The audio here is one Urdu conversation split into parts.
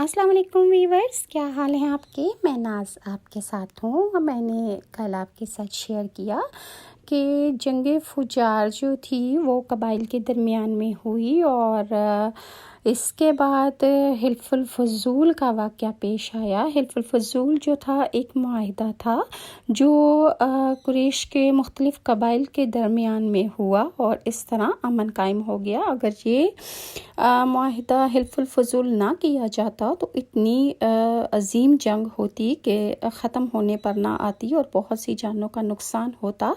السلام علیکم ویورز، کیا حال ہیں آپ کے؟ میں ناز آپ کے ساتھ ہوں۔ میں نے کل آپ کے ساتھ شیئر کیا کہ جنگ فجار جو تھی وہ قبائل کے درمیان میں ہوئی، اور اس کے بعد حلف الفضول کا واقعہ پیش آیا۔ حلف الفضول جو تھا ایک معاہدہ تھا جو قریش کے مختلف قبائل کے درمیان میں ہوا، اور اس طرح امن قائم ہو گیا۔ اگر یہ معاہدہ حلف الفضول نہ کیا جاتا تو اتنی عظیم جنگ ہوتی کہ ختم ہونے پر نہ آتی اور بہت سی جانوں کا نقصان ہوتا۔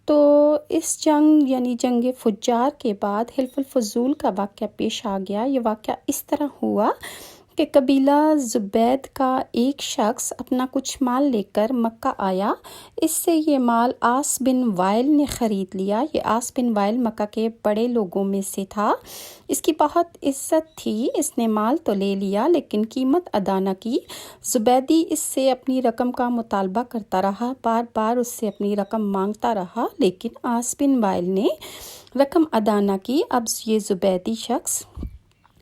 تو اس جنگ یعنی جنگ فجار کے بعد حلف الفضول کا واقعہ پیش آ گیا۔ یہ واقعہ اس طرح ہوا کہ قبیلہ زبید کا ایک شخص اپنا کچھ مال لے کر مکہ آیا۔ اس سے یہ مال عاص بن وائل نے خرید لیا۔ یہ عاص بن وائل مکہ کے بڑے لوگوں میں سے تھا۔ اس کی بہت عزت تھی۔ اس نے مال تو لے لیا لیکن قیمت ادا نہ کی۔ زبیدی اس سے اپنی رقم کا مطالبہ کرتا رہا، بار بار اس سے اپنی رقم مانگتا رہا، لیکن عاص بن وائل نے رقم ادا نہ کی۔ اب یہ زبیدی شخص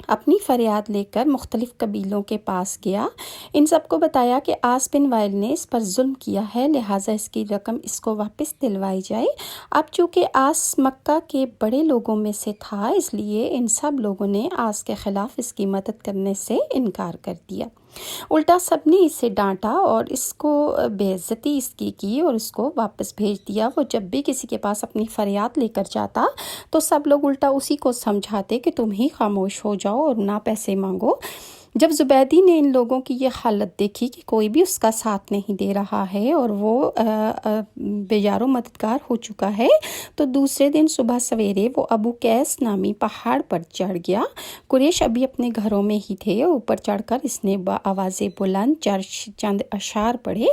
اپنی فریاد لے کر مختلف قبیلوں کے پاس گیا۔ ان سب کو بتایا کہ عاص بن وائل نے اس پر ظلم کیا ہے، لہٰذا اس کی رقم اس کو واپس دلوائی جائے۔ اب چونکہ عاص مکہ کے بڑے لوگوں میں سے تھا، اس لیے ان سب لوگوں نے عاص کے خلاف اس کی مدد کرنے سے انکار کر دیا۔ الٹا سب نے اسے ڈانٹا اور اس کو بے عزتی اس کی اور اس کو واپس بھیج دیا۔ وہ جب بھی کسی کے پاس اپنی فریاد لے کر جاتا تو سب لوگ الٹا اسی کو سمجھاتے کہ تم ہی خاموش ہو جاؤ اور نہ پیسے مانگو۔ جب زبیدی نے ان لوگوں کی یہ حالت دیکھی کہ کوئی بھی اس کا ساتھ نہیں دے رہا ہے اور وہ بے یار و مددگار ہو چکا ہے، تو دوسرے دن صبح سویرے وہ ابو قیس نامی پہاڑ پر چڑھ گیا۔ قریش ابھی اپنے گھروں میں ہی تھے۔ اوپر چڑھ کر اس نے آواز بلند چند اشعار پڑھے،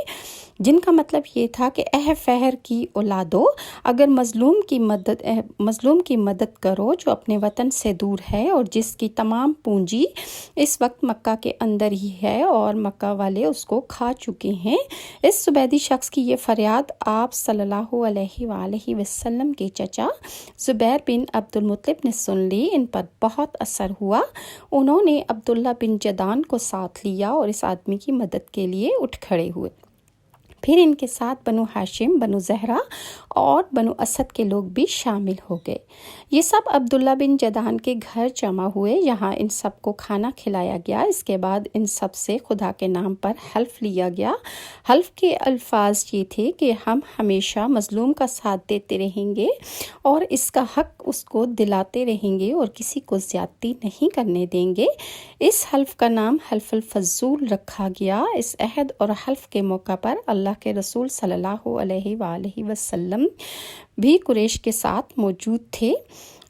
جن کا مطلب یہ تھا کہ اے فہر کی اولادو، اگر مظلوم کی مدد کرو جو اپنے وطن سے دور ہے اور جس کی تمام پونجی اس وقت مکہ کے اندر ہی ہے اور مکہ والے اس کو کھا چکے ہیں۔ اس زبیدی شخص کی یہ فریاد آپ صلی اللہ علیہ وآلہ وسلم کے چچا زبیر بن عبد المطلب نے سن لی۔ ان پر بہت اثر ہوا۔ انہوں نے عبداللہ بن جدعان کو ساتھ لیا اور اس آدمی کی مدد کے لیے اٹھ کھڑے ہوئے۔ پھر ان کے ساتھ بنو ہاشم، بنو زہرہ اور بنو اسد کے لوگ بھی شامل ہو گئے۔ یہ سب عبداللہ بن جدعان کے گھر جمع ہوئے۔ یہاں ان سب کو کھانا کھلایا گیا۔ اس کے بعد ان سب سے خدا کے نام پر حلف لیا گیا۔ حلف کے الفاظ یہ تھے کہ ہم ہمیشہ مظلوم کا ساتھ دیتے رہیں گے اور اس کا حق اس کو دلاتے رہیں گے اور کسی کو زیادتی نہیں کرنے دیں گے۔ اس حلف کا نام حلف الفضول رکھا گیا۔ اس عہد اور حلف کے موقع پر اللہ کے رسول صلی اللہ علیہ وآلہ وسلم بھی قریش کے ساتھ موجود تھے۔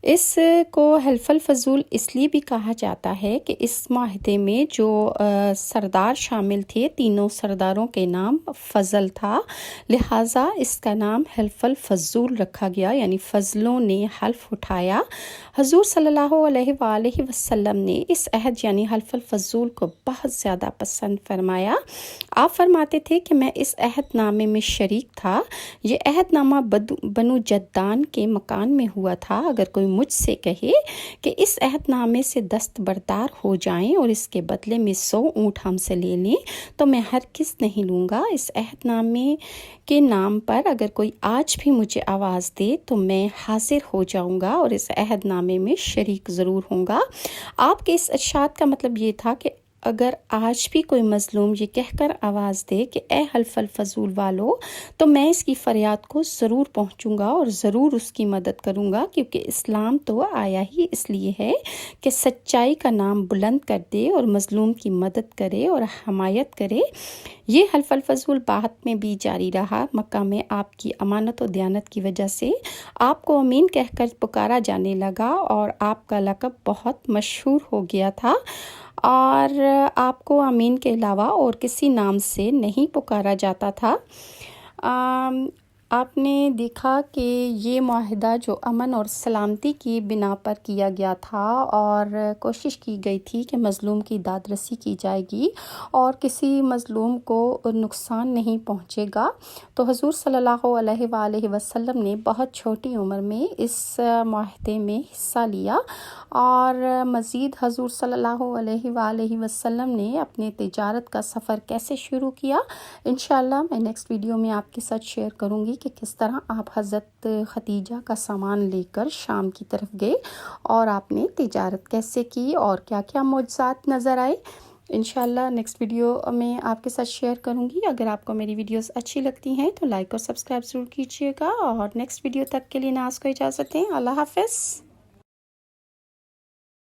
اس کو حلف الفضول اس لیے بھی کہا جاتا ہے کہ اس معاہدے میں جو سردار شامل تھے، تینوں سرداروں کے نام فضل تھا، لہٰذا اس کا نام حلف الفضول رکھا گیا، یعنی فضلوں نے حلف اٹھایا۔ حضور صلی اللہ علیہ وآلہ وسلم نے اس عہد یعنی حلف الفضول کو بہت زیادہ پسند فرمایا۔ آپ فرماتے تھے کہ میں اس عہد نامے میں شریک تھا۔ یہ عہد نامہ بنو جدان کے مکان میں ہوا تھا۔ اگر کوئی مجھ سے کہے کہ اس عہد نامے سے دستبردار ہو جائیں اور اس کے بدلے میں 100 اونٹ ہم سے لے لیں تو میں ہرگز نہیں لوں گا۔ اس عہد نامے کے نام پر اگر کوئی آج بھی مجھے آواز دے تو میں حاضر ہو جاؤں گا اور اس عہد نامے میں شریک ضرور ہوں گا۔ آپ کے اس ارشاد کا مطلب یہ تھا کہ اگر آج بھی کوئی مظلوم یہ کہہ کر آواز دے کہ اے حلف الفضول والو، تو میں اس کی فریاد کو ضرور پہنچوں گا اور ضرور اس کی مدد کروں گا، کیونکہ اسلام تو آیا ہی اس لیے ہے کہ سچائی کا نام بلند کر دے اور مظلوم کی مدد کرے اور حمایت کرے۔ یہ حلف الفضول بعد میں بھی جاری رہا۔ مکہ میں آپ کی امانت و دیانت کی وجہ سے آپ کو امین کہہ کر پکارا جانے لگا اور آپ کا لقب بہت مشہور ہو گیا تھا، اور آپ کو امین کے علاوہ اور کسی نام سے نہیں پکارا جاتا تھا۔ آپ نے دیکھا کہ یہ معاہدہ جو امن اور سلامتی کی بنا پر کیا گیا تھا اور کوشش کی گئی تھی کہ مظلوم کی داد رسی کی جائے گی اور کسی مظلوم کو نقصان نہیں پہنچے گا، تو حضور صلی اللہ علیہ وآلہ وسلم نے بہت چھوٹی عمر میں اس معاہدے میں حصہ لیا، اور مزید حضور صلی اللہ علیہ وآلہ وسلم نے اپنے تجارت کا سفر کیسے شروع کیا، انشاءاللہ میں نیکسٹ ویڈیو میں آپ کے ساتھ شیئر کروں گی کہ کس طرح آپ حضرت خدیجہ کا سامان لے کر شام کی طرف گئے اور آپ نے تجارت کیسے کی اور کیا کیا معجزات نظر آئے۔ انشاءاللہ نیکسٹ ویڈیو میں آپ کے ساتھ شیئر کروں گی۔ اگر آپ کو میری ویڈیوز اچھی لگتی ہیں تو لائک اور سبسکرائب ضرور کیجیے گا، اور نیکسٹ ویڈیو تک کے لیے ناز کو اجازت دیں۔ اللہ حافظ۔